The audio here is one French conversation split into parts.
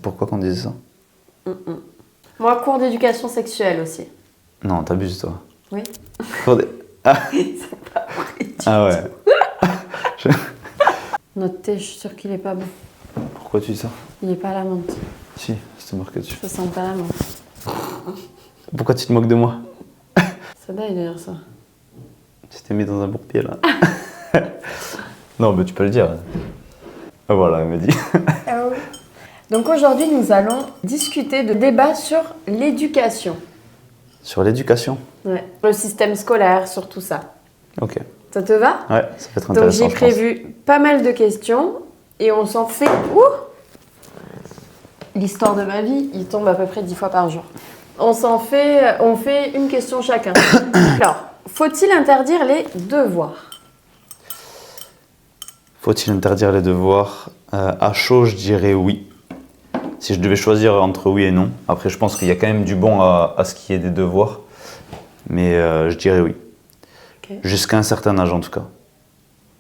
C'est pourquoi qu'on disait ça? Moi, cours d'éducation sexuelle aussi. Non, t'abuses toi. Oui. Cours d'é- Ah, C'est pas vrai. ah ouais. Notre thé, je suis sûre qu'il est pas bon. Pourquoi tu dis ça? Il est pas à la menthe. Si, c'était marqué dessus. Je sens pas la menthe. Pourquoi tu te moques de moi? Ça doit dire ça. Tu t'es mis dans un bourbier là. Non, mais tu peux le dire. Ah, voilà, elle me dit. Donc aujourd'hui, nous allons discuter de débats sur l'éducation. Sur l'éducation. Ouais. Le système scolaire, sur tout ça. Ok. Ça te va? Ouais, ça peut être Donc intéressant. j'ai prévu pas mal de questions et on s'en fait... Ouh, l'histoire de ma vie, il tombe à peu près 10 fois par jour. On fait une question chacun. Alors, faut-il interdire les devoirs? Faut-il interdire les devoirs? À chaud, je dirais oui. Si je devais choisir entre oui et non. Après, je pense qu'il y a quand même du bon à ce qui est des devoirs. Mais je dirais oui. Okay. Jusqu'à un certain âge en tout cas.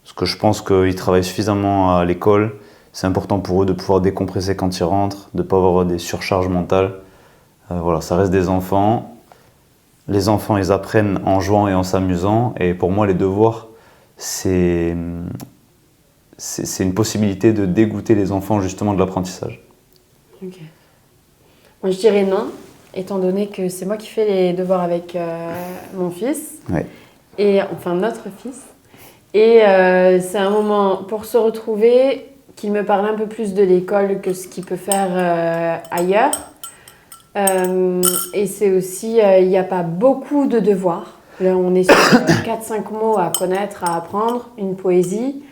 Parce que je pense qu'ils travaillent suffisamment à l'école. C'est important pour eux de pouvoir décompresser quand ils rentrent, de ne pas avoir des surcharges mentales. Voilà, ça reste des enfants. Les enfants, ils apprennent en jouant et en s'amusant. Et pour moi, les devoirs, c'est une possibilité de dégoûter les enfants justement de l'apprentissage. Ok. Moi, je dirais non, étant donné que c'est moi qui fais les devoirs avec mon fils. Ouais. Et enfin, notre fils. Et c'est un moment pour se retrouver, qu'il me parle un peu plus de l'école que ce qu'il peut faire ailleurs. Et c'est aussi, il n'y a pas beaucoup de devoirs. Là, on est sur 4-5 mots à connaître, à apprendre, une poésie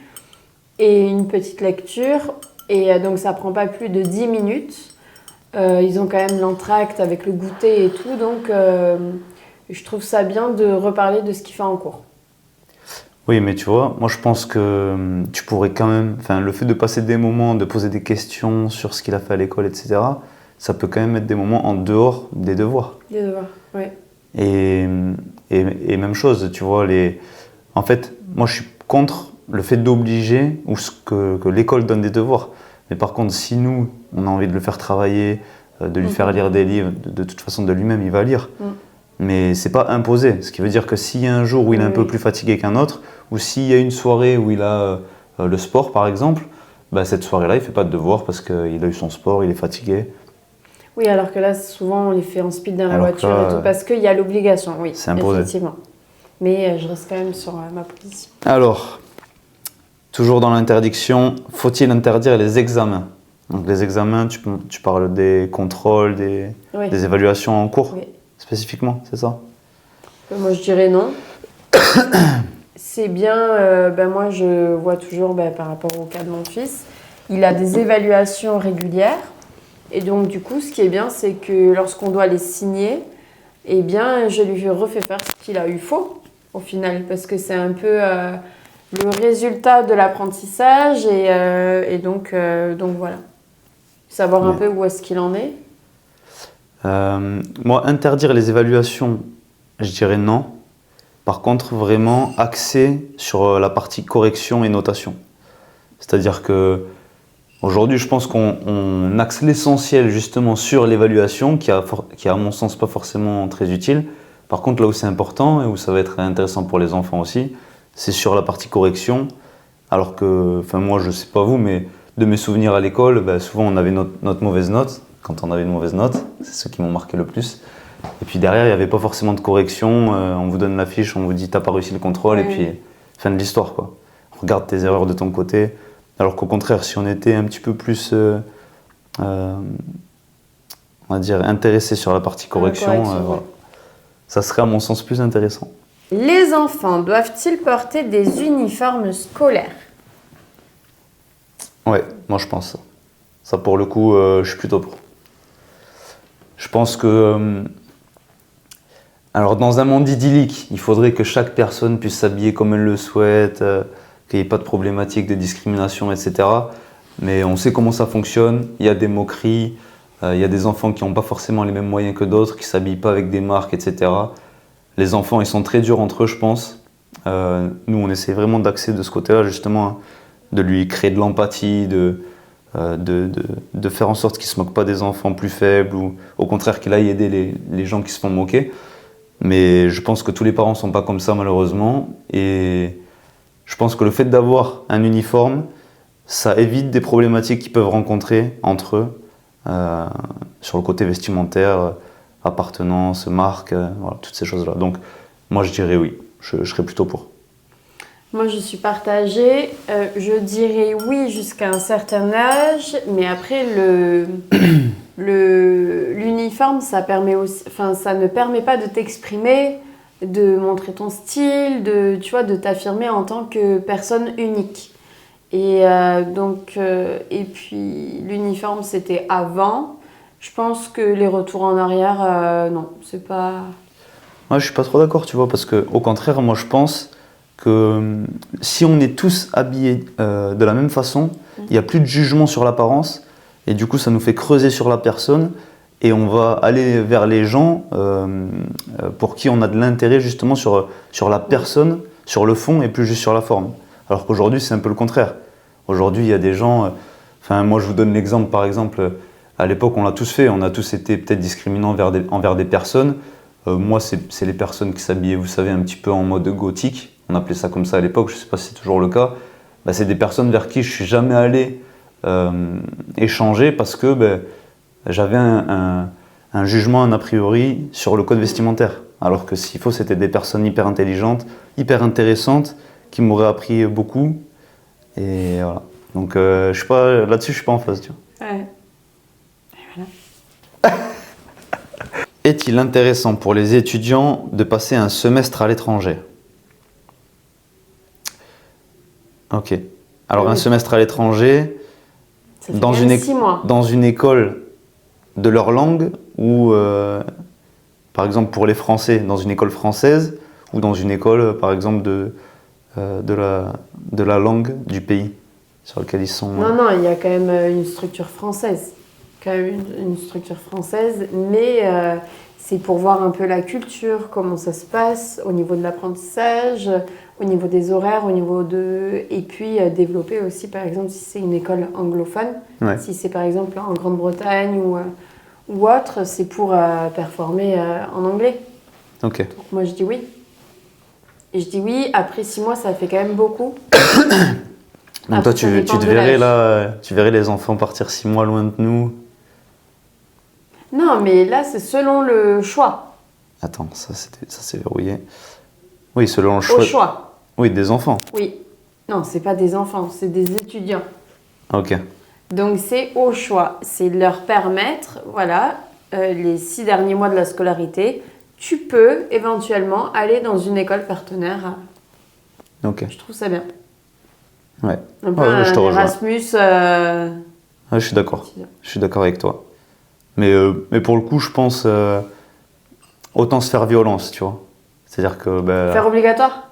et une petite lecture. Et donc, ça ne prend pas plus de 10 minutes. Ils ont quand même l'entracte avec le goûter et tout. Donc, je trouve ça bien de reparler de ce qu'il fait en cours. Oui, mais tu vois, moi je pense que tu pourrais quand même, enfin le fait de passer des moments, de poser des questions sur ce qu'il a fait à l'école, etc., ça peut quand même être des moments en dehors des devoirs. Des devoirs, oui. Et même chose, tu vois, en fait, moi je suis contre le fait d'obliger ou que l'école donne des devoirs. Mais par contre, si nous, on a envie de le faire travailler, de lui faire lire des livres, de toute façon de lui-même, il va lire. Mais c'est pas imposé, ce qui veut dire que s'il y a un jour où il est un peu plus fatigué qu'un autre, ou s'il y a une soirée où il a le sport par exemple, bah, cette soirée-là il fait pas de devoir parce qu'il a eu son sport, il est fatigué. Oui, alors que là souvent on les fait en speed dans la Alors voiture là, et tout, parce qu'il y a l'obligation, oui, c'est imposé. effectivement. Mais je reste quand même sur ma position. Alors, toujours dans l'interdiction, faut-il interdire les examens? Donc les examens, tu parles des contrôles, des évaluations en cours, spécifiquement, c'est ça? Moi je dirais non. C'est bien, moi je vois toujours par rapport au cas de mon fils, il a des évaluations régulières. Et donc du coup, ce qui est bien, c'est que lorsqu'on doit les signer, eh bien, je lui refais faire ce qu'il a eu faux au final, parce que c'est un peu le résultat de l'apprentissage et donc voilà. Savoir un peu où est-ce qu'il en est. Moi, interdire les évaluations, je dirais non. Par contre, vraiment axer sur la partie correction et notation. C'est-à-dire que aujourd'hui, je pense qu'on axe l'essentiel justement sur l'évaluation, qui est à mon sens pas forcément très utile. Par contre, là où c'est important et où ça va être intéressant pour les enfants aussi, c'est sur la partie correction. Alors que, enfin moi, je sais pas vous, mais de mes souvenirs à l'école, souvent on avait notre mauvaise note. Quand on avait une mauvaise note, c'est ceux qui m'ont marqué le plus. Et puis derrière, il n'y avait pas forcément de correction. On vous donne la fiche, on vous dit t'as pas réussi le contrôle, et puis fin de l'histoire, quoi. Regarde tes erreurs de ton côté. Alors qu'au contraire, si on était un petit peu plus, on va dire, intéressé sur la partie correction, voilà. Ça serait à mon sens plus intéressant. Les enfants doivent-ils porter des uniformes scolaires? Ouais, moi je pense ça. Ça pour le coup, je suis plutôt pour. Je pense que, alors dans un monde idyllique, il faudrait que chaque personne puisse s'habiller comme elle le souhaite, qu'il n'y ait pas de problématique de discrimination, etc. Mais on sait comment ça fonctionne, il y a des moqueries, il y a des enfants qui n'ont pas forcément les mêmes moyens que d'autres, qui ne s'habillent pas avec des marques, etc. Les enfants, ils sont très durs entre eux, je pense. Nous, on essaie vraiment d'axer de ce côté-là, justement, de lui créer de l'empathie, de de faire en sorte qu'il ne se moque pas des enfants plus faibles ou au contraire qu'il aille aider les gens qui se font moquer. Mais je pense que tous les parents ne sont pas comme ça malheureusement et je pense que le fait d'avoir un uniforme, ça évite des problématiques qu'ils peuvent rencontrer entre eux sur le côté vestimentaire, appartenance, marque, voilà, toutes ces choses-là. Donc moi je dirais oui, je serais plutôt pour. Moi, je suis partagée. Je dirais oui jusqu'à un certain âge, mais après, l'uniforme, ça permet aussi, enfin, ça ne permet pas de t'exprimer, de montrer ton style, tu vois, de t'affirmer en tant que personne unique. Et et puis, l'uniforme, c'était avant. Je pense que les retours en arrière, non, c'est pas... Moi, je suis pas trop d'accord, tu vois, parce que au contraire, moi, je pense que si on est tous habillés de la même façon, il n'y a plus de jugement sur l'apparence et du coup ça nous fait creuser sur la personne et on va aller vers les gens pour qui on a de l'intérêt justement sur la personne, sur le fond et plus juste sur la forme. Alors qu'aujourd'hui c'est un peu le contraire. Aujourd'hui il y a des gens, moi je vous donne l'exemple par exemple, à l'époque on l'a tous fait, on a tous été peut-être discriminants envers des personnes. Moi c'est les personnes qui s'habillaient, vous savez, un petit peu en mode gothique. On appelait ça comme ça à l'époque, je ne sais pas si c'est toujours le cas. C'est des personnes vers qui je ne suis jamais allé échanger parce que j'avais un jugement, un a priori sur le code vestimentaire. Alors que s'il faut, c'était des personnes hyper intelligentes, hyper intéressantes, qui m'auraient appris beaucoup. Et voilà. Donc je suis pas, là-dessus, je ne suis pas en phase. Tu vois. Ouais. Et voilà. Est-il intéressant pour les étudiants de passer un semestre à l'étranger ? Ok. Alors un semestre à l'étranger, dans une école de leur langue ou par exemple pour les Français, dans une école française ou dans une école par exemple de la langue du pays sur lequel ils sont. Non, il y a quand même une structure française. Quand même une structure française, mais c'est pour voir un peu la culture, comment ça se passe au niveau de l'apprentissage, au niveau des horaires, et puis développer aussi, par exemple, si c'est une école anglophone, si c'est par exemple en Grande-Bretagne ou autre, c'est pour performer en anglais. Ok. Donc moi je dis oui. Et je dis oui, après 6 mois ça fait quand même beaucoup. Donc toi tu te verrais là, tu verrais les enfants partir 6 mois loin de nous. Non, mais là c'est selon le choix. Attends, ça c'est verrouillé. Oui, selon le choix. Au choix. Oui, des enfants. Oui. Non, c'est pas des enfants, c'est des étudiants. Ok. Donc c'est au choix. C'est leur permettre, voilà, les 6 derniers mois de la scolarité, tu peux éventuellement aller dans une école partenaire. Ok. Je trouve ça bien. Ouais. Un peu un je te rejoins. Erasmus. Je suis d'accord. Je suis d'accord avec toi. Mais pour le coup, je pense autant se faire violence, tu vois. C'est-à-dire que faire obligatoire.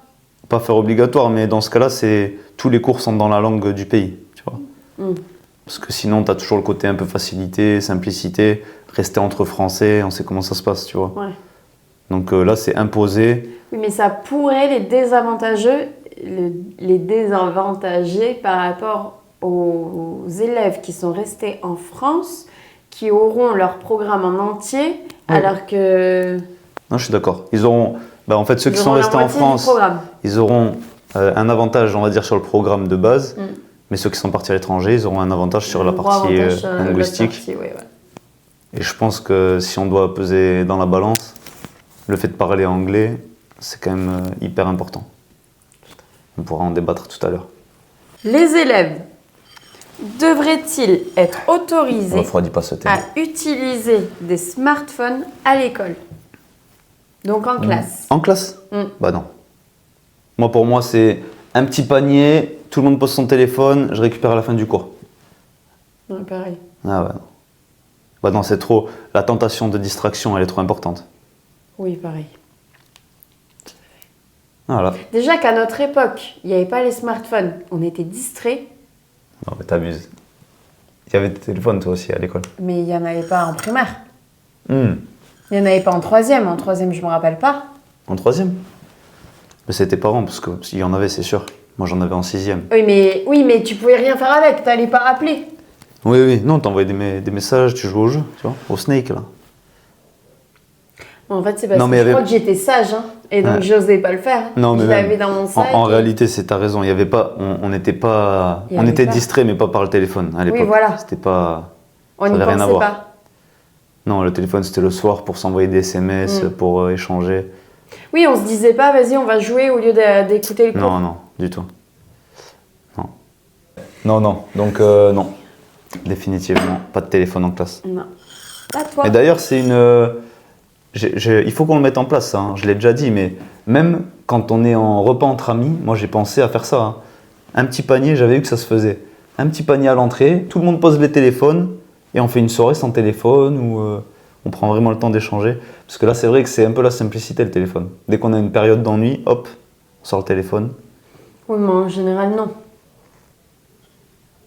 Pas faire obligatoire, mais dans ce cas-là, c'est tous les cours sont dans la langue du pays, tu vois. Parce que sinon, tu as toujours le côté un peu facilité, simplicité, rester entre Français, on sait comment ça se passe, tu vois. Ouais. Donc là, c'est imposé. Oui, mais ça pourrait les désavantager par rapport aux élèves qui sont restés en France, qui auront leur programme en entier, alors que... Non, je suis d'accord. Ils auront... en fait, ceux qui sont restés en France, ils auront un avantage, on va dire, sur le programme de base. Mais ceux qui sont partis à l'étranger, ils auront un avantage sur la partie linguistique. Et je pense que si on doit peser dans la balance, le fait de parler anglais, c'est quand même hyper important. On pourra en débattre tout à l'heure. Les élèves devraient-ils être autorisés à utiliser des smartphones à l'école ? Donc en classe. En classe ? Bah non. Pour moi, c'est un petit panier, tout le monde pose son téléphone, je récupère à la fin du cours. Ouais, pareil. Ah ouais. Bah non, c'est trop. La tentation de distraction, elle est trop importante. Oui, pareil. Voilà. Déjà qu'à notre époque, il n'y avait pas les smartphones, on était distraits. Non, mais t'abuses. Il y avait des téléphones, toi aussi, à l'école. Mais il n'y en avait pas en primaire. Il n'y en avait pas en troisième. En troisième, je ne me rappelle pas. En troisième ? Mais c'était pas rare, parce que s'il y en avait, c'est sûr. Moi, j'en avais en sixième. Oui, mais tu pouvais rien faire avec, tu n'allais pas appeler. Oui, oui, non, t'envoyais des messages, tu jouais au jeu, tu vois, au Snake, là. Bon, en fait, c'est parce Non, que mais je il y avait- crois que j'étais sage, hein, et donc Ouais. j'osais pas le faire. Non, mais Je même, l'avais dans mon sac. en et- réalité, t'as raison, il y avait pas, on n'était pas, Il y on avait était pas. distrait, mais pas par le téléphone à l'époque. voilà. C'était pas, On ça n'y avait rien à pensait voir. pas. Non, le téléphone, c'était le soir pour s'envoyer des SMS, pour échanger. Oui, on se disait pas, vas-y, on va jouer au lieu d'écouter le cours. Non, non, du tout. Non. Non, non, donc non. Définitivement, pas de téléphone en classe. Non. Pas toi. Et d'ailleurs, c'est une. Il faut qu'on le mette en place, ça, hein. Je l'ai déjà dit, mais même quand on est en repas entre amis, moi j'ai pensé à faire ça, hein. Un petit panier, j'avais vu que ça se faisait. Un petit panier à l'entrée, tout le monde pose les téléphones et on fait une soirée sans téléphone ou on prend vraiment le temps d'échanger. Parce que là, c'est vrai que c'est un peu la simplicité le téléphone. Dès qu'on a une période d'ennui, hop, on sort le téléphone. Oui, mais en général, non.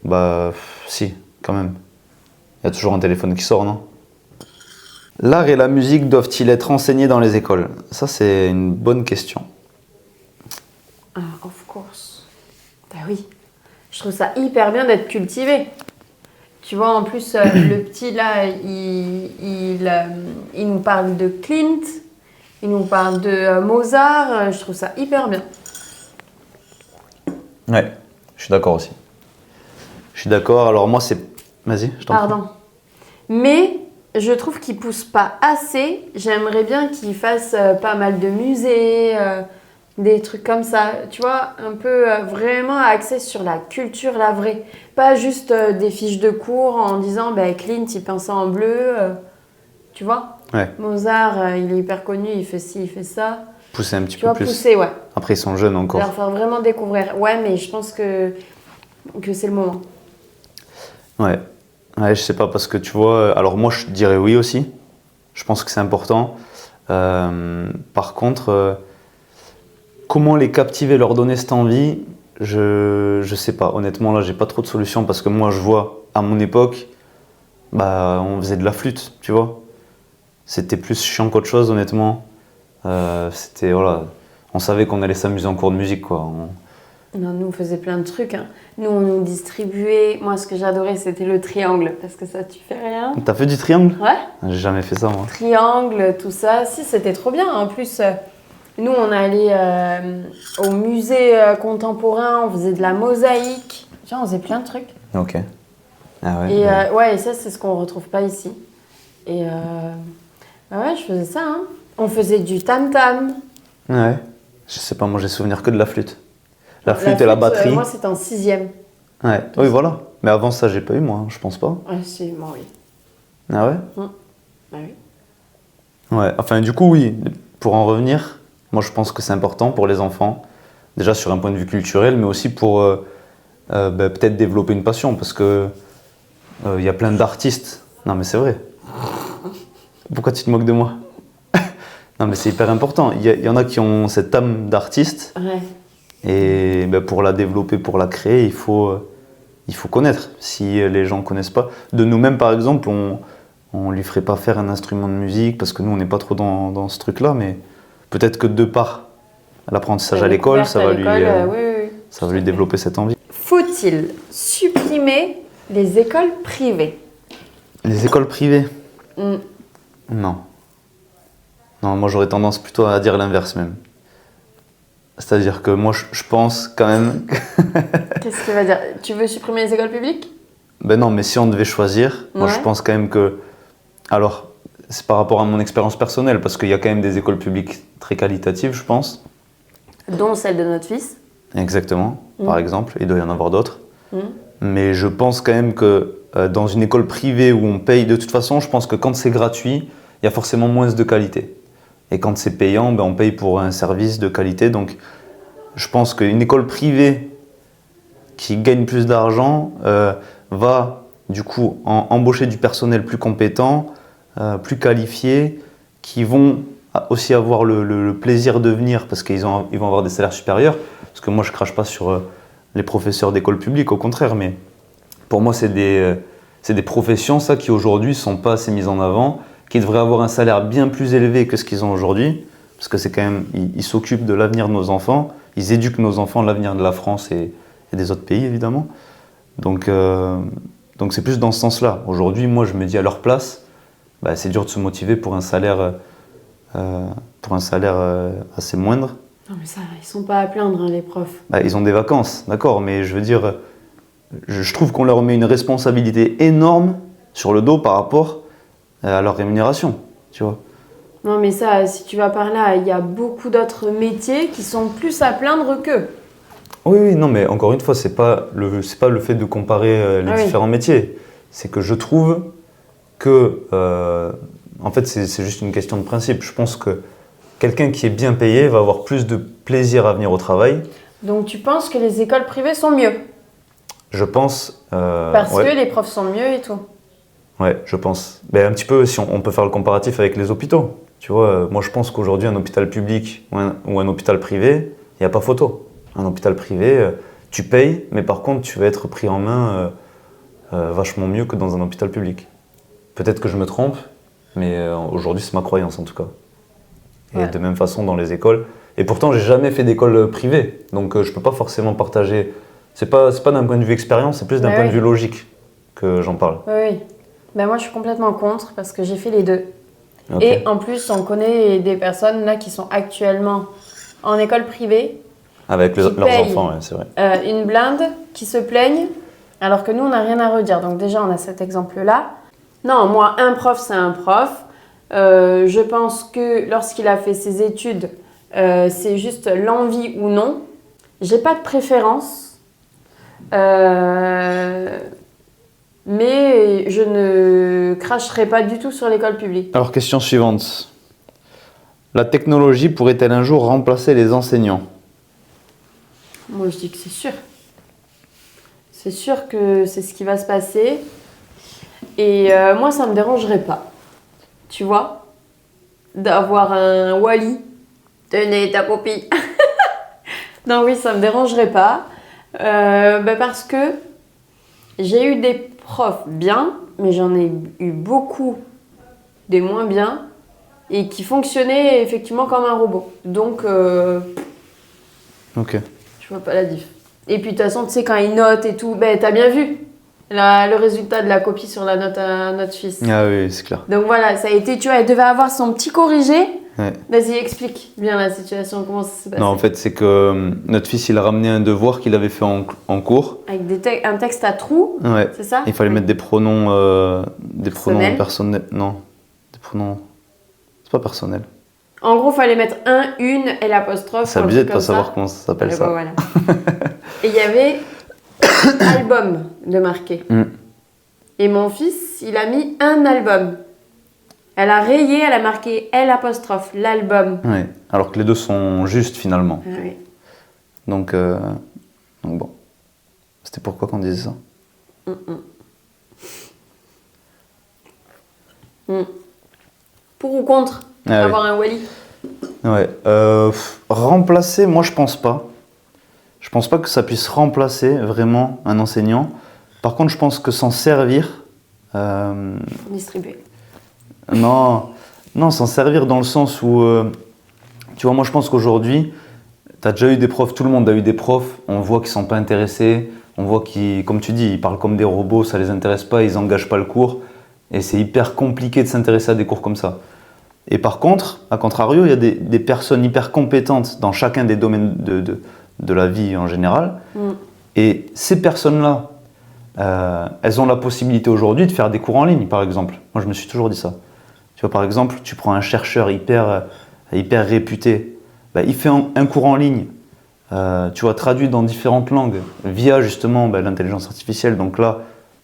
Bah, si, quand même. Il y a toujours un téléphone qui sort, non? L'art et la musique doivent-ils être enseignés dans les écoles? Ça, c'est une bonne question. Ah, of course. Bah oui. Je trouve ça hyper bien d'être cultivé. Tu vois, en plus, le petit là, il nous parle de Klimt, il nous parle de Mozart. Je trouve ça hyper bien. Ouais, je suis d'accord aussi. Je suis d'accord, alors moi, c'est... Vas-y, je t'en prie. Pardon. Mais je trouve qu'il pousse pas assez. J'aimerais bien qu'il fasse pas mal de musées, des trucs comme ça. Tu vois, un peu vraiment axé sur la culture, la vraie. Pas juste des fiches de cours en disant ben, Klimt, il peint ça en bleu. Tu vois, Ouais, Mozart, il est hyper connu, il fait ci, il fait ça. pousser un petit Tu peu vois, plus. pousser, ouais. Après, ils sont jeunes encore. Leur faire vraiment découvrir. Ouais, mais je pense que c'est le moment. Ouais. Ouais, je sais pas, parce que tu vois... Alors moi, je dirais oui aussi. Je pense que c'est important. Par contre, comment les captiver, leur donner cette envie, je sais pas. Honnêtement, là, j'ai pas trop de solutions parce que moi, je vois, à mon époque, bah, on faisait de la flûte, tu vois. C'était plus chiant qu'autre chose, honnêtement. C'était, voilà, on savait qu'on allait s'amuser en cours de musique, quoi. Non, nous, on faisait plein de trucs, hein. Nous, on nous distribuait. Moi, ce que j'adorais, c'était le triangle. Parce que ça, tu fais rien. T'as fait du triangle? Ouais. J'ai jamais fait ça, moi. Triangle, tout ça. Si, c'était trop bien. En plus, nous, on allait au musée contemporain. On faisait de la mosaïque. Tu vois, on faisait plein de trucs. Ok. Ah ouais. Et Ouais. ouais, et ça, c'est ce qu'on retrouve pas ici. Et bah ouais, je faisais ça, hein. On faisait du tam-tam. Ouais. Je sais pas, moi, j'ai souvenir que de la flûte. La flûte et la batterie. Moi, c'était en 6e. Ouais. Oui, voilà. Mais avant ça, j'ai pas eu, moi, hein, je pense pas. Ouais, c'est moi, oui. Ah ouais? Bah oui. Ouais, enfin du coup oui, pour en revenir, moi je pense que c'est important pour les enfants, déjà sur un point de vue culturel, mais aussi pour peut-être développer une passion, parce que il y a plein d'artistes. Non mais c'est vrai. Pourquoi tu te moques de moi? Non mais c'est hyper important, il y en a qui ont cette âme d'artiste, Ouais. et pour la développer, pour la créer, il faut connaître. Si les gens ne connaissent pas, de nous-mêmes par exemple, on lui ferait pas faire un instrument de musique parce que nous on n'est pas trop dans ce truc-là, mais peut-être que de par l'apprentissage à l'école, ça va lui, oui. ça va lui développer cette envie. Faut-il supprimer les écoles privées? Les écoles privées? Mm. Non. Non, moi j'aurais tendance plutôt à dire l'inverse même. C'est-à-dire que moi je pense quand même... Qu'est-ce que tu vas dire? Tu veux supprimer les écoles publiques? Ben non, mais si on devait choisir, moi je Ouais. pense quand même que... Alors, c'est par rapport à mon expérience personnelle, parce qu'il y a quand même des écoles publiques très qualitatives, je pense. Dont celle de notre fils. Exactement, par exemple, il doit y en avoir d'autres. Mm. Mais je pense quand même que dans une école privée où on paye, de toute façon, je pense que quand c'est gratuit, il y a forcément moins de qualité. Et quand c'est payant, on paye pour un service de qualité. Donc je pense qu'une école privée qui gagne plus d'argent va du coup embaucher du personnel plus compétent, plus qualifié, qui vont aussi avoir le plaisir de venir parce qu'ils vont avoir des salaires supérieurs. Parce que moi je crache pas sur les professeurs d'école publique, au contraire, mais pour moi c'est des professions ça, qui aujourd'hui ne sont pas assez mises en avant, qui devraient avoir un salaire bien plus élevé que ce qu'ils ont aujourd'hui, parce que c'est quand même, ils s'occupent de l'avenir de nos enfants, ils éduquent nos enfants, l'avenir de la France et des autres pays évidemment. Donc Donc c'est plus dans ce sens-là. Aujourd'hui, moi, je me dis à leur place, bah, c'est dur de se motiver pour un salaire, assez moindre. Non, mais ça, ils sont pas à plaindre, hein, les profs. Bah, ils ont des vacances, d'accord, mais je veux dire, je trouve qu'on leur met une responsabilité énorme sur le dos par rapport à leur rémunération, tu vois. Non, mais ça, si tu vas par là, il y a beaucoup d'autres métiers qui sont plus à plaindre qu'eux. Oui, oui, non, mais encore une fois, c'est pas le fait de comparer les différents métiers. C'est que je trouve que, en fait, c'est juste une question de principe. Je pense que quelqu'un qui est bien payé va avoir plus de plaisir à venir au travail. Donc tu penses que les écoles privées sont mieux? Je pense. Parce que les profs sont mieux et tout. Ouais, je pense. Mais un petit peu, si on peut faire le comparatif avec les hôpitaux. Tu vois, moi je pense qu'aujourd'hui, un hôpital public ou un hôpital privé, il n'y a pas photo. Un hôpital privé, tu payes, mais par contre, tu vas être pris en main vachement mieux que dans un hôpital public. Peut-être que je me trompe, mais aujourd'hui, c'est ma croyance en tout cas. Et de même façon dans les écoles. Et pourtant, j'ai jamais fait d'école privée, donc je peux pas forcément partager. C'est pas d'un point de vue expérience, c'est plus d'un point de vue logique que j'en parle. Oui, oui. Ben moi, je suis complètement contre parce que j'ai fait les deux. Okay. Et en plus, on connaît des personnes là qui sont actuellement en école privée. Avec leurs enfants, ouais, c'est vrai. Une blinde, qui se plaignent, alors que nous, on n'a rien à redire. Donc déjà, on a cet exemple-là. Non, moi, un prof, c'est un prof. Je pense que lorsqu'il a fait ses études, c'est juste l'envie ou non. J'ai pas de préférence. Mais je ne cracherai pas du tout sur l'école publique. Alors, question suivante. La technologie pourrait-elle un jour remplacer les enseignants? Moi, je dis que c'est sûr. C'est sûr que c'est ce qui va se passer. Et moi, ça ne me dérangerait pas. Tu vois, d'avoir un Wally. Tenez ta copie. Non, oui, ça ne me dérangerait pas. Parce que j'ai eu des profs bien, mais j'en ai eu beaucoup des moins bien et qui fonctionnaient effectivement comme un robot. Donc, ok. Je vois pas la diff. Et puis de toute façon, tu sais, quand ils notent et tout, ben t'as bien vu le résultat de la copie sur la note à notre fils. Ah oui, c'est clair. Donc voilà, ça a été, tu vois, elle devait avoir son petit corrigé. Ouais. Vas-y, explique bien la situation, comment ça s'est passé. Non, en fait, c'est que notre fils, il a ramené un devoir qu'il avait fait en cours. Avec un texte à trous, ouais. C'est ça? Il fallait mettre des pronoms personnels. Non, des pronoms. C'est pas personnel. En gros, il fallait mettre un, une et l'apostrophe. C'est abusé de ne pas savoir comment ça s'appelle ça. Voilà. Et il y avait album de marqué. Et mon fils, il a mis un album. Elle a rayé, elle a marqué l'apostrophe, l'album. Ouais. Alors que les deux sont justes finalement. Oui. Donc bon. C'était pourquoi qu'on disait ça? Pour ou contre avoir un Wally? Ouais. Remplacer, moi je pense pas. Je pense pas que ça puisse remplacer vraiment un enseignant. Par contre, je pense que s'en servir. Distribuer. Non, s'en servir dans le sens où. Tu vois, moi je pense qu'aujourd'hui, tu as déjà eu des profs, tout le monde a eu des profs, on voit qu'ils sont pas intéressés, on voit qu'ils, comme tu dis, ils parlent comme des robots, ça les intéresse pas, ils engagent pas le cours. Et c'est hyper compliqué de s'intéresser à des cours comme ça. Et par contre, à contrario, il y a des personnes hyper compétentes dans chacun des domaines de la vie en général. Et ces personnes-là, elles ont la possibilité aujourd'hui de faire des cours en ligne, par exemple. Moi, je me suis toujours dit ça. Tu vois, par exemple, tu prends un chercheur hyper réputé, il fait un cours en ligne, tu vois, traduit dans différentes langues, via justement l'intelligence artificielle. Donc là,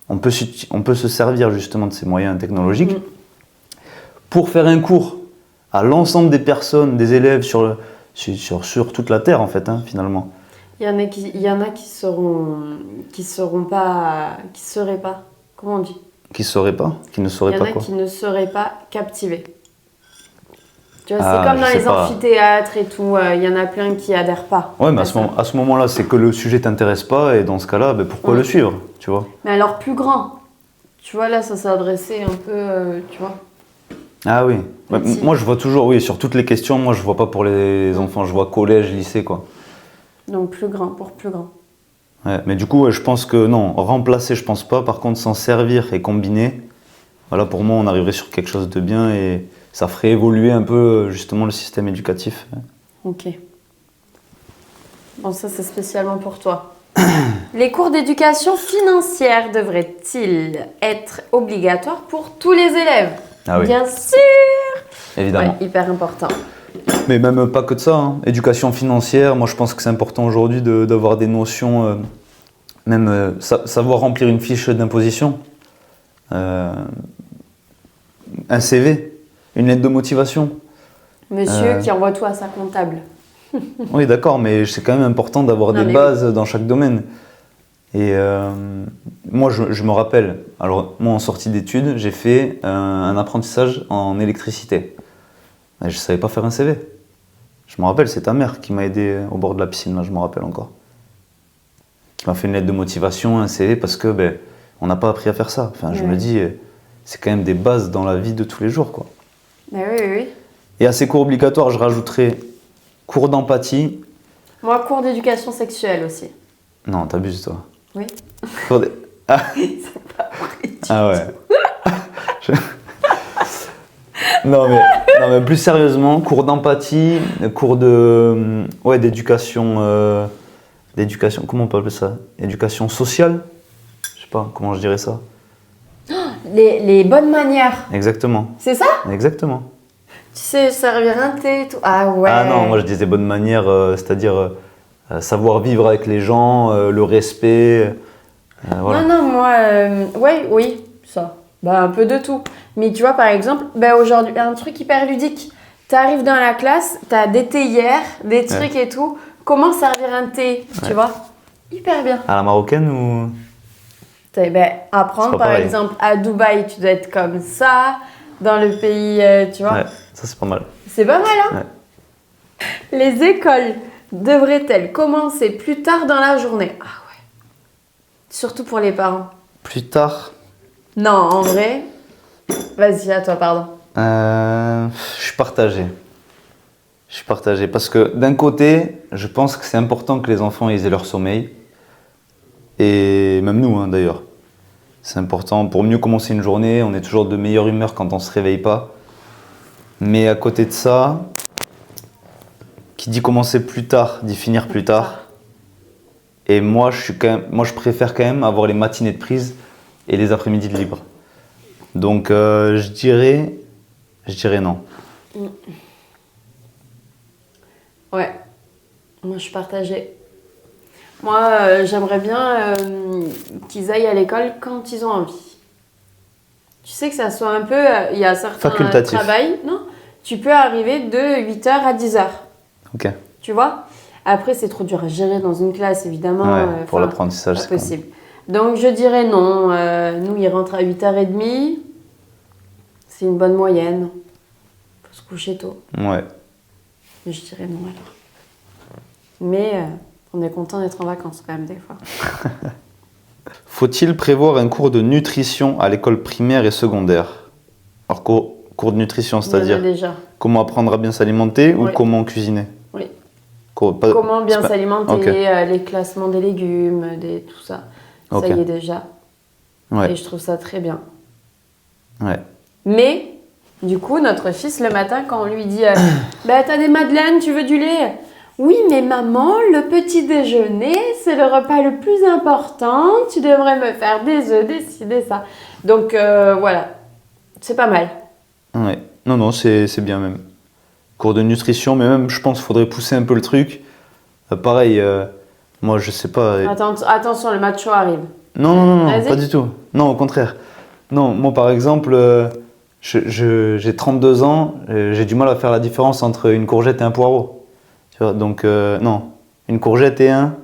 on peut se servir justement de ces moyens technologiques pour faire un cours à l'ensemble des personnes, des élèves sur toute la Terre, en fait, finalement. Il y en a qui seraient pas, comment on dit? Qui ne seraient pas quoi? Il y en a qui ne seraient pas captivés. Tu vois, Ah, c'est comme dans les pas. Amphithéâtres et tout, il y en a plein qui adhèrent pas. Ouais, mais à ce moment-là, c'est que le sujet t'intéresse pas, et dans ce cas-là, pourquoi le suivre, tu vois? Mais alors plus grand, tu vois, là, ça s'est adressé un peu, tu vois. Ah oui. Moi, je vois toujours, oui, sur toutes les questions, moi, je vois pas pour les enfants, je vois collège, lycée, quoi. Donc plus grand, pour plus grand. Ouais, mais du coup, ouais, je pense que non, remplacer, je pense pas. Par contre, s'en servir et combiner, voilà, pour moi, on arriverait sur quelque chose de bien et ça ferait évoluer un peu justement le système éducatif. Ok. Bon, ça, c'est spécialement pour toi. Les cours d'éducation financière devraient-ils être obligatoires pour tous les élèves? Ah oui, Bien sûr! évidemment. Ouais, hyper important. Mais même pas que de ça, hein. Éducation financière, moi je pense que c'est important aujourd'hui d'avoir des notions, savoir remplir une fiche d'imposition, un CV, une lettre de motivation. Monsieur qui envoie tout à sa comptable. Oui, d'accord, mais c'est quand même important d'avoir Non, des mais bases dans chaque domaine. Et moi, je me rappelle, alors moi en sortie d'études, j'ai fait un apprentissage en électricité. Et je ne savais pas faire un CV. Je me rappelle, c'est ta mère qui m'a aidé au bord de la piscine, là, je me rappelle encore. Qui m'a fait une lettre de motivation, un CV, parce que on n'a pas appris à faire ça. Enfin, je me dis, c'est quand même des bases dans la vie de tous les jours, quoi. Mais oui, oui, oui. Et à ces cours obligatoires, je rajouterais cours d'empathie. Moi, cours d'éducation sexuelle aussi. Non, t'abuses, toi. Oui. Cours d'- Ah, C'est pas vrai. ah ouais. Je- non, mais plus sérieusement, cours d'empathie, cours d'éducation, comment on peut appeler ça? Éducation sociale? Je sais pas, comment je dirais ça? Les bonnes manières. Exactement, C'est ça? exactement. Tu sais, servir un thé et tout. Ah ouais. Ah non, moi je disais bonne manière, c'est-à-dire savoir vivre avec les gens, le respect, voilà. Non, non, moi, ouais, oui, ça. Bah, un peu de tout. Mais tu vois, par exemple, bah, aujourd'hui, un truc hyper ludique. T'arrives dans la classe, t'as des théières, des trucs et tout. Comment servir un thé, tu vois? Hyper bien. À la marocaine ou... Ben, C'est apprendre, pas par pareil. exemple, à Dubaï, tu dois être comme ça. Dans le pays, tu vois? Ouais, ça c'est pas mal. C'est pas mal, hein? Les écoles devraient-elles commencer plus tard dans la journée? Ah ouais. Surtout pour les parents. Plus tard, Non, en vrai. Vas-y, à toi, pardon. je suis partagé. Je suis partagé parce que d'un côté, je pense que c'est important que les enfants ils aient leur sommeil. Et même nous, hein, d'ailleurs. C'est important pour mieux commencer une journée. On est toujours de meilleure humeur quand on se réveille pas. Mais à côté de ça, qui dit commencer plus tard, dit finir plus tard. Et moi, je préfère quand même avoir les matinées de prise et les après-midi de libre. Donc, je dirais non. Ouais. Moi, je suis partagée. Moi, j'aimerais bien qu'ils aillent à l'école quand ils ont envie. Tu sais que ça soit un peu... Il y a certains Facultatif. travails, non? Tu peux arriver de 8h à 10h. Ok. Tu vois? Après, c'est trop dur à gérer dans une classe, évidemment. Ouais, pour enfin, l'apprentissage, pas c'est quand même- possible. Donc, je dirais non. Nous, ils rentrent à 8h30. C'est une bonne moyenne. Faut se coucher tôt. Ouais. Je dirais non alors. Mais on est content d'être en vacances quand même des fois. Faut-il prévoir un cours de nutrition à l'école primaire et secondaire? Alors, cours de nutrition, Il y en a c'est-à-dire déjà. comment apprendre à bien s'alimenter ou Oui. comment cuisiner? Oui. Pas- Comment bien c'est pas- s'alimenter, Ok. les classements des légumes, tout ça. Ok. Ça y est déjà. Ouais. Et je trouve ça très bien. Ouais. Mais, du coup, notre fils, le matin, quand on lui dit bah, t'as des madeleines, tu veux du lait? Oui, mais maman, le petit déjeuner, c'est le repas le plus important. Tu devrais me faire des œufs, des ci, des ça. Donc, voilà. C'est pas mal. Ouais. Non, c'est bien même. Cours de nutrition, mais même, je pense qu'il faudrait pousser un peu le truc. Pareil, moi, je sais pas. Attention, le macho arrive. Non, Vas-y. pas du tout. Non, au contraire. Non, moi, par exemple, j'ai 32 ans, j'ai du mal à faire la différence entre une courgette et un poireau. Tu vois, donc, non. Une courgette et un...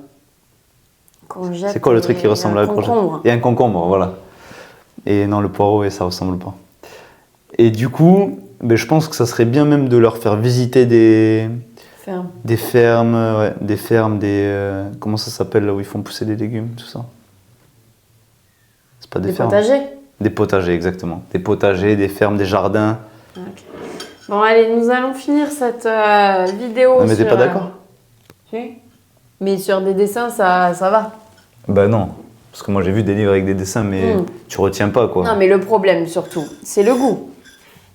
Courgette C'est quoi le truc qui et ressemble un à la courgette? concombre. Et un concombre, voilà. Et non, le poireau, et ça ressemble pas. Et du coup, je pense que ça serait bien même de leur faire visiter Ferme. des fermes, comment ça s'appelle là où ils font pousser des légumes, tout ça? C'est pas des Des fermes. potagers. Des potagers, exactement. Des potagers, des fermes, des jardins. Ok. Bon, allez, nous allons finir cette vidéo Ah, mais t'es sur, pas d'accord? Si. Mais sur des dessins, ça va. Bah non, parce que moi j'ai vu des livres avec des dessins, mais tu retiens pas quoi. Non, mais le problème surtout, c'est le goût.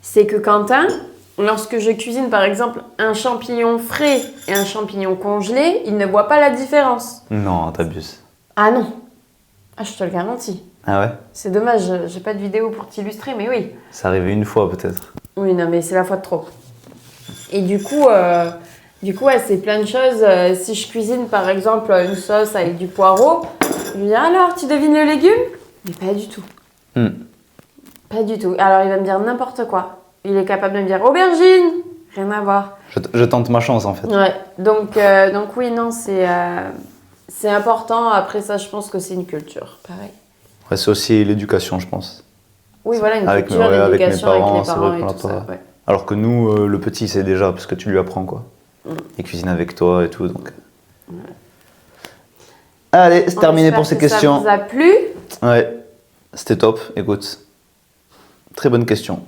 C'est que Quentin, lorsque je cuisine par exemple un champignon frais et un champignon congelé, il ne voit pas la différence. Non, t'abuses. Ah non. Ah, je te le garantis. Ah ouais? C'est dommage, j'ai pas de vidéo pour t'illustrer, mais oui. C'est arrivé une fois peut-être. Oui, non, mais c'est la fois de trop. Et du coup, ouais, c'est plein de choses. Si je cuisine par exemple une sauce avec du poireau, je lui dis alors, tu devines le légume? Mais pas du tout. Pas du tout. Alors il va me dire n'importe quoi. Il est capable de me dire aubergine, rien à voir. Je tente ma chance en fait. Ouais. Donc oui, non, c'est important. Après ça, je pense que c'est une culture, pareil. Ouais, c'est aussi l'éducation, je pense. Oui, voilà, une Avec culture, avec mes l'éducation avec parents, les c'est parents vrai et qu'on l'a tout ça. pas. Ouais. Alors que nous, le petit, c'est déjà parce que tu lui apprends quoi. Il cuisine avec toi et tout, donc. Allez, c'est On terminé espère pour ces que ça questions. vous a plu. Ouais, c'était top. Écoute, très bonne question.